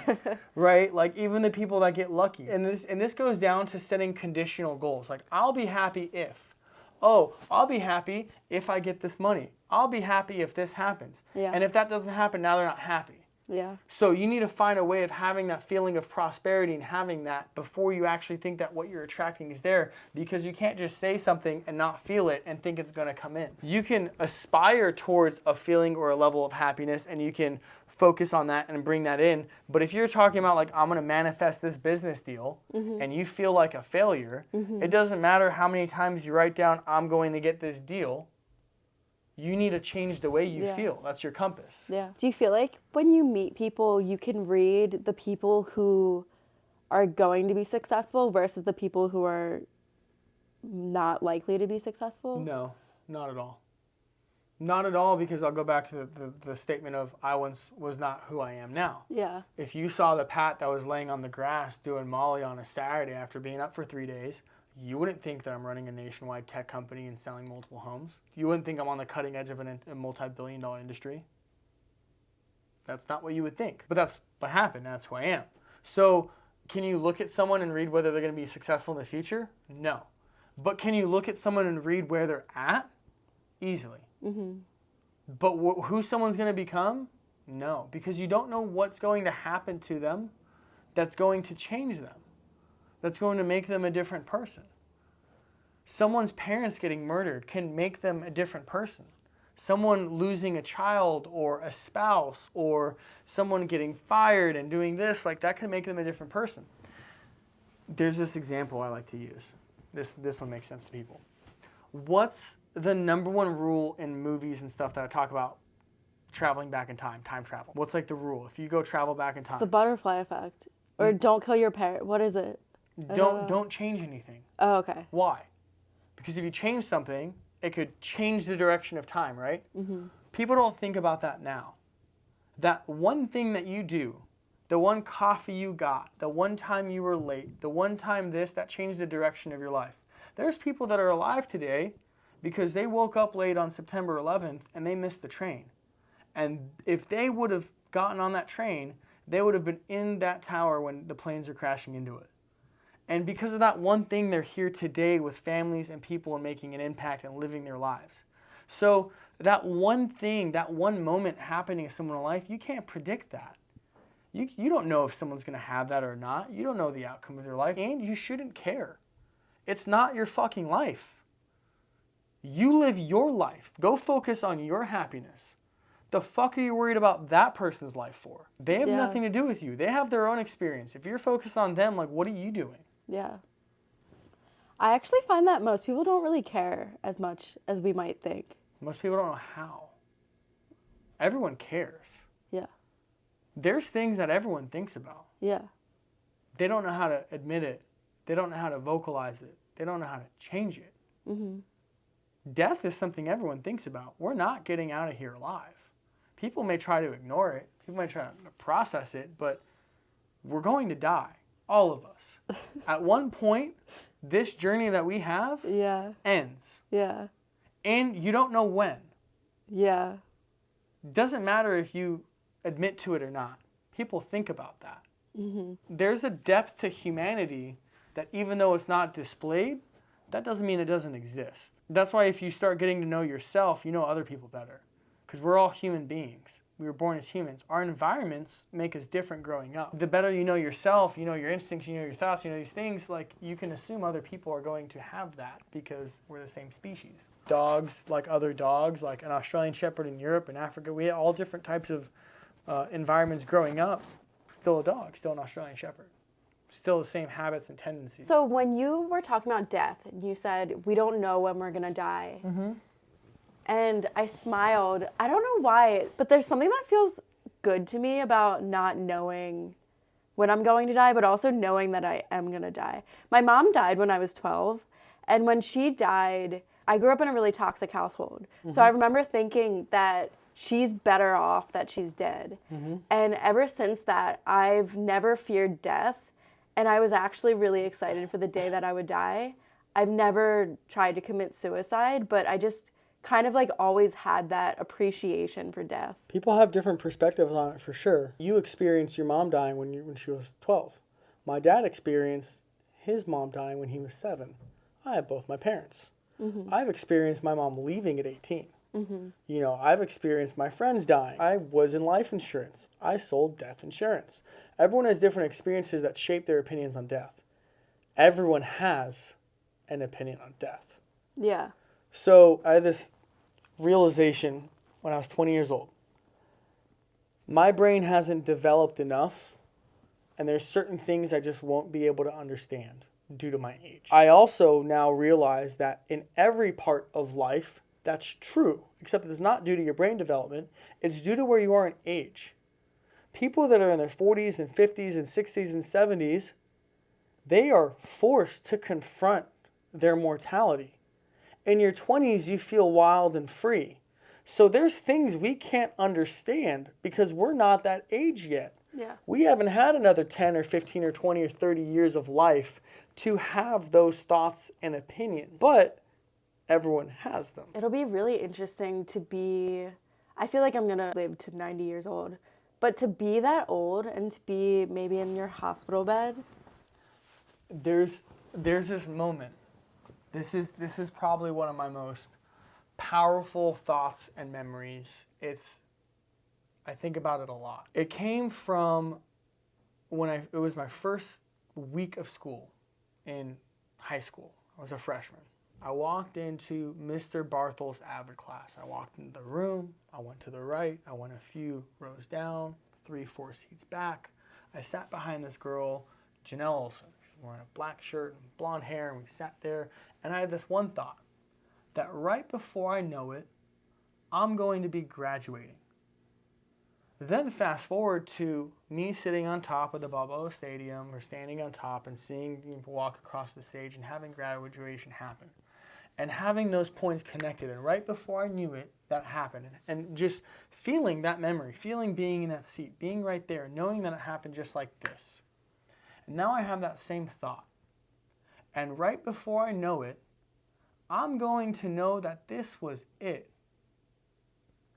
right? Like even the people that get lucky. And this goes down to setting conditional goals. Like I'll be happy if, I'll be happy if I get this money. I'll be happy if this happens. Yeah. And if that doesn't happen, now they're not happy. Yeah. So you need to find a way of having that feeling of prosperity and having that before you actually think that what you're attracting is there, because you can't just say something and not feel it and think it's going to come in. You can aspire towards a feeling or a level of happiness and you can focus on that and bring that in. But if you're talking about like, I'm going to manifest this business deal and you feel like a failure, it doesn't matter how many times you write down, I'm going to get this deal. You need to change the way you feel. That's your compass. Yeah. Do you feel like when you meet people, you can read the people who are going to be successful versus the people who are not likely to be successful? No, not at all. Not at all, because I'll go back to the statement of I once was not who I am now. Yeah. If you saw the Pat that was laying on the grass doing Molly on a Saturday after being up for 3 days, you wouldn't think that I'm running a nationwide tech company and selling multiple homes. You wouldn't think I'm on the cutting edge of a multi-billion-dollar industry. That's not what you would think. But that's what happened. That's who I am. So can you look at someone and read whether they're going to be successful in the future? No. But can you look at someone and read where they're at? Easily. But who someone's going to become? No. Because you don't know what's going to happen to them that's going to change them. That's going to make them a different person. Someone's parents getting murdered can make them a different person. Someone losing a child or a spouse or someone getting fired and doing this, like that can make them a different person. There's this example I like to use. This one makes sense to people. What's the number one rule in movies and stuff that I talk about traveling back in time travel? What's like the rule? If you go travel back in time. It's the butterfly effect. Or don't kill your parent. What is it? Don't change anything. Oh, okay. Why? Because if you change something, it could change the direction of time, right? People don't think about that now. That one thing that you do, the one coffee you got, the one time you were late, the one time that changed the direction of your life. There's people that are alive today because they woke up late on September 11th and they missed the train. And if they would have gotten on that train, they would have been in that tower when the planes are crashing into it. And because of that one thing, they're here today with families and people and making an impact and living their lives. So that one thing, that one moment happening in someone's life, you can't predict that. You don't know if someone's going to have that or not. You don't know the outcome of their life, and you shouldn't care. It's not your fucking life. You live your life. Go focus on your happiness. The fuck are you worried about that person's life for? They have nothing to do with you. They have their own experience. If you're focused on them, like, what are you doing? Yeah. I actually find that most people don't really care as much as we might think. Most people don't know how. Everyone cares. Yeah. There's things that everyone thinks about. Yeah. They don't know how to admit it. They don't know how to vocalize it. They don't know how to change it. Death is something everyone thinks about. We're not getting out of here alive. People may try to ignore it. People may try to process it, but we're going to die. All of us. At one point, this journey that we have ends. Yeah. And you don't know when. Yeah. Doesn't matter if you admit to it or not. People think about that. There's a depth to humanity that even though it's not displayed, that doesn't mean it doesn't exist. That's why if you start getting to know yourself, you know other people better. Because we're all human beings. We were born as humans. Our environments make us different growing up. The better you know yourself, you know your instincts, you know your thoughts, you know these things, like you can assume other people are going to have that because we're the same species. Dogs, like other dogs, like an Australian Shepherd in Europe and Africa, we had all different types of environments growing up. Still a dog, still an Australian Shepherd. Still the same habits and tendencies. So when you were talking about death, you said, we don't know when we're going to die. And I smiled. I don't know why, but there's something that feels good to me about not knowing when I'm going to die, but also knowing that I am going to die. My mom died when I was 12. And when she died, I grew up in a really toxic household. So I remember thinking that she's better off that she's dead. And ever since that, I've never feared death. And I was actually really excited for the day that I would die. I've never tried to commit suicide, but I just kind of like always had that appreciation for death. People have different perspectives on it for sure. You experienced your mom dying when she was 12. My dad experienced his mom dying when he was 7. I have both my parents. I've experienced my mom leaving at 18. You know, I've experienced my friends dying. I was in life insurance. I sold death insurance. Everyone has different experiences that shape their opinions on death. Everyone has an opinion on death. Yeah. So I had this realization when I was 20 years old. My brain hasn't developed enough, and there's certain things I just won't be able to understand due to my age. I also now realize that in every part of life, that's true, except that it's not due to your brain development. It's due to where you are in age. People that are in their 40s and 50s and 60s and 70s, they are forced to confront their mortality. In your 20s, you feel wild and free. So there's things we can't understand because we're not that age yet. Yeah. We haven't had another 10 or 15 or 20 or 30 years of life to have those thoughts and opinions. But everyone has them. It'll be really interesting to be, I feel like I'm going to live to 90 years old, but to be that old and to be maybe in your hospital bed. There's this moment. This is probably one of my most powerful thoughts and memories. I think about it a lot. It came from it was my first week of school in high school. I was a freshman. I walked into Mr. Barthel's Avid class. I walked into the room. I went to the right. I went a few rows down, 3-4 seats back. I sat behind this girl, Janelle Olson. She was wearing a black shirt and blonde hair, and we sat there. And I had this one thought, that right before I know it, I'm going to be graduating. Then fast forward to me sitting on top of the Balboa Stadium or standing on top and seeing people walk across the stage and having graduation happen. And having those points connected. And right before I knew it, that happened. And just feeling that memory, feeling being in that seat, being right there, knowing that it happened just like this. And now I have that same thought. And right before I know it, I'm going to know that this was it.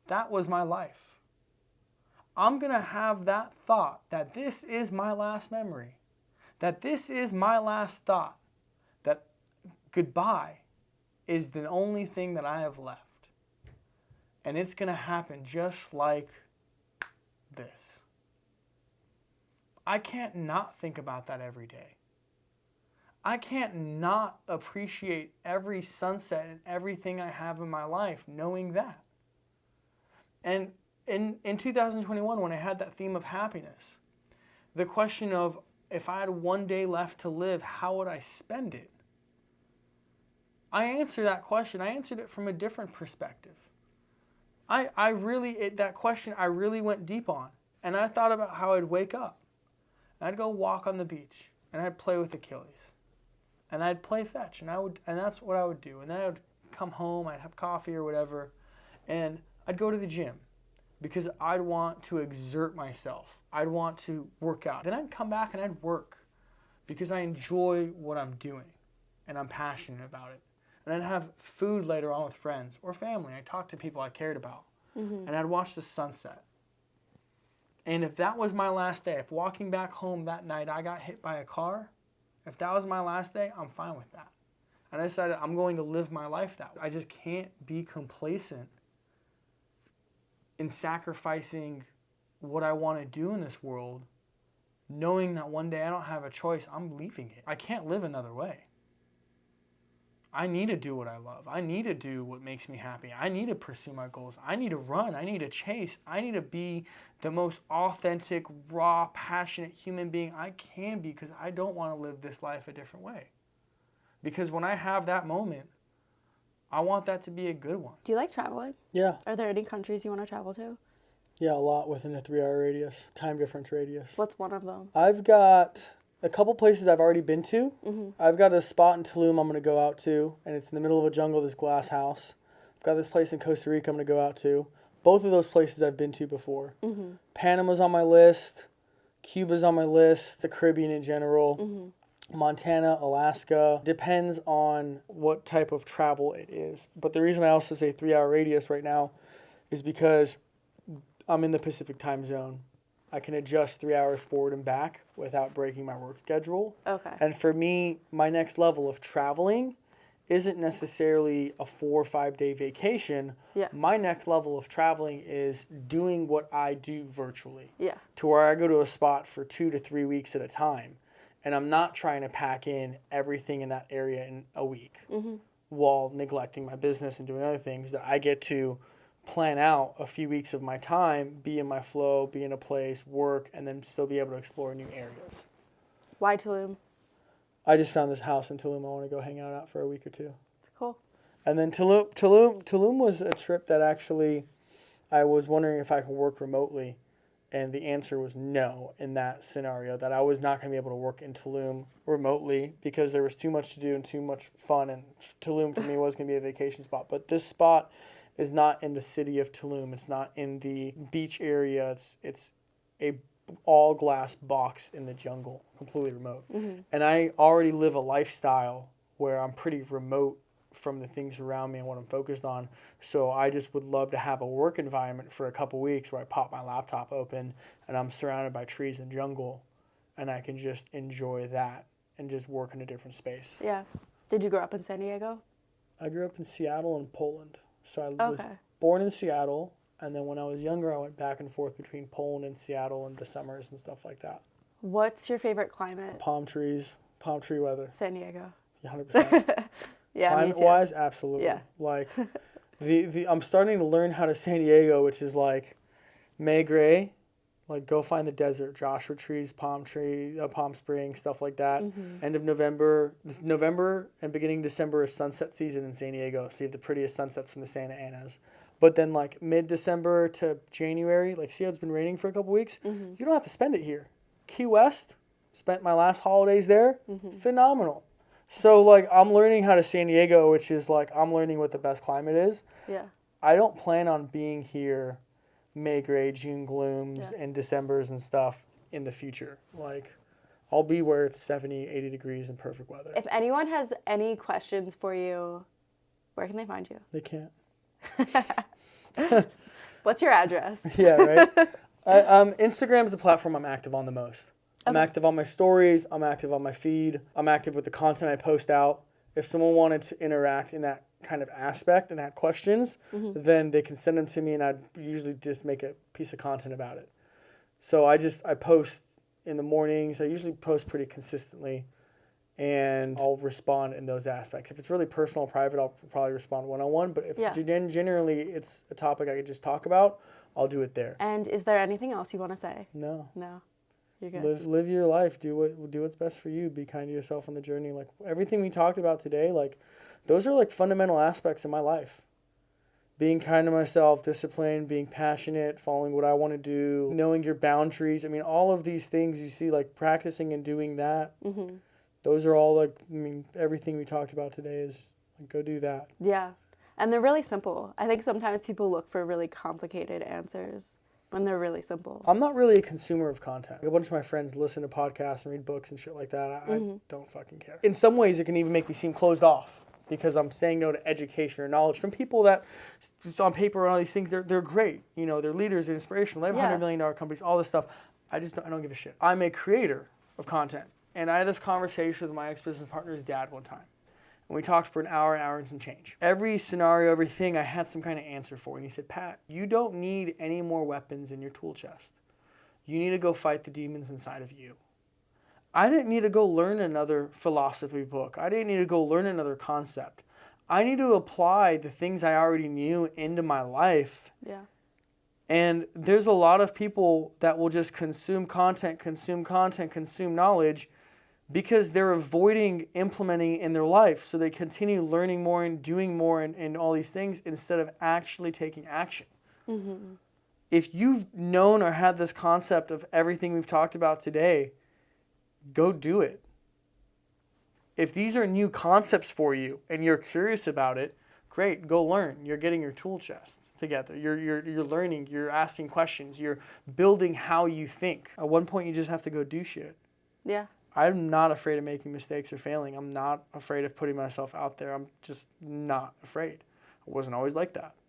That was my life. I'm going to have that thought that this is my last memory. That this is my last thought. That goodbye is the only thing that I have left. And it's going to happen just like this. I can't not think about that every day. I can't not appreciate every sunset and everything I have in my life knowing that. And in 2021, when I had that theme of happiness, the question of if I had one day left to live, how would I spend it? I answered that question. I answered it from a different perspective. That question I really went deep on. And I thought about how I'd wake up. And I'd go walk on the beach. And I'd play with Achilles. And I'd play fetch. And that's what I would do. And then I would come home. I'd have coffee or whatever. And I'd go to the gym. Because I'd want to exert myself. I'd want to work out. Then I'd come back and I'd work. Because I enjoy what I'm doing. And I'm passionate about it. And I'd have food later on with friends or family. I'd talk to people I cared about. And I'd watch the sunset. And if that was my last day, if walking back home that night I got hit by a car, if that was my last day, I'm fine with that. And I decided I'm going to live my life that way. I just can't be complacent in sacrificing what I want to do in this world, knowing that one day I don't have a choice, I'm leaving it. I can't live another way. I need to do what I love. I need to do what makes me happy. I need to pursue my goals. I need to run. I need to chase. I need to be the most authentic, raw, passionate human being I can be because I don't want to live this life a different way. Because when I have that moment, I want that to be a good one. Do you like traveling? Yeah. Are there any countries you want to travel to? Yeah, a lot within a 3-hour radius, time difference radius. What's one of them? I've got a couple places I've already been to. I've got a spot in Tulum I'm going to go out to, and it's in the middle of a jungle, this glass house. I've got this place in Costa Rica I'm going to go out to. Both of those places I've been to before. Panama's on my list. Cuba's on my list. The Caribbean in general. Montana, Alaska. Depends on what type of travel it is. But the reason I also say 3-hour radius right now is because I'm in the Pacific time zone. I can adjust 3 hours forward and back without breaking my work schedule. Okay. And for me, my next level of traveling isn't necessarily a 4 or 5 day vacation. Yeah. My next level of traveling is doing what I do virtually. Yeah. To where I go to a spot for 2 to 3 weeks at a time. And I'm not trying to pack in everything in that area in a week while neglecting my business and doing other things. That I get to plan out a few weeks of my time, be in my flow, be in a place, work, and then still be able to explore new areas. Why Tulum? I just found this house in Tulum I want to go hang out for a week or two. Cool. And then Tulum was a trip that actually I was wondering if I could work remotely. And the answer was no in that scenario, that I was not going to be able to work in Tulum remotely because there was too much to do and too much fun. And Tulum for me was going to be a vacation spot. But this spot is not in the city of Tulum. It's not in the beach area. It's a all glass box in the jungle, completely remote. And I already live a lifestyle where I'm pretty remote from the things around me and what I'm focused on. So I just would love to have a work environment for a couple weeks where I pop my laptop open and I'm surrounded by trees and jungle and I can just enjoy that and just work in a different space. Yeah. Did you grow up in San Diego? I grew up in Seattle and Poland. So I was Okay. born in Seattle, and then when I was younger I went back and forth between Poland and Seattle in the summers and stuff like that. What's your favorite climate? Palm trees, palm tree weather. San Diego. 100%. Yeah, me too. Climate-wise, absolutely. Yeah. Like, I'm starting to learn how to San Diego, which is like May gray, like go find the desert, Joshua trees, Palm Springs, stuff like that. End of November and beginning December is sunset season in San Diego, so you have the prettiest sunsets from the Santa Anas. But then like mid-December to January, like see how it's been raining for a couple weeks? You don't have to spend it here. Key West, spent my last holidays there, phenomenal. So, like, I'm learning how to San Diego, which is, like, I'm learning what the best climate is. Yeah. I don't plan on being here May gray, June glooms, and Decembers and stuff in the future. Like, I'll be where it's 70, 80 degrees and perfect weather. If anyone has any questions for you, where can they find you? They can't. What's your address? Yeah, right? Instagram's the platform I'm active on the most. I'm active on my stories. I'm active on my feed. I'm active with the content I post out. If someone wanted to interact in that kind of aspect and had questions, then they can send them to me and I'd usually just make a piece of content about it. So I post in the mornings. I usually post pretty consistently and I'll respond in those aspects. If it's really personal or private, I'll probably respond one-on-one. But if generally it's a topic I could just talk about, I'll do it there. And is there anything else you want to say? No. You're good. Live your life. Do what's best for you. Be kind to yourself on the journey. Like everything we talked about today, like those are like fundamental aspects of my life. Being kind to myself, disciplined, being passionate, following what I want to do, knowing your boundaries. I mean, all of these things you see, like practicing and doing that. Those are all like, I mean, everything we talked about today is like, go do that. Yeah. And they're really simple. I think sometimes people look for really complicated answers when they're really simple. I'm not really a consumer of content. A bunch of my friends listen to podcasts and read books and shit like that. I don't fucking care. In some ways, it can even make me seem closed off because I'm saying no to education or knowledge from people that, on paper and all these things, they're great. You know, they're leaders, they're inspirational. They have $100 million companies, all this stuff. I don't give a shit. I'm a creator of content. And I had this conversation with my ex-business partner's dad one time. And we talked for an hour and some change. Every scenario, everything, I had some kind of answer for. And he said, Pat, you don't need any more weapons in your tool chest. You need to go fight the demons inside of you. I didn't need to go learn another philosophy book. I didn't need to go learn another concept. I need to apply the things I already knew into my life. Yeah. And there's a lot of people that will just consume content, consume knowledge, because they're avoiding implementing it in their life. So they continue learning more and doing more and all these things instead of actually taking action. If you've known or had this concept of everything we've talked about today, go do it. If these are new concepts for you and you're curious about it, great, go learn. You're getting your tool chest together. You're learning, you're asking questions, you're building how you think. At one point you just have to go do shit. Yeah. I'm not afraid of making mistakes or failing. I'm not afraid of putting myself out there. I'm just not afraid. I wasn't always like that.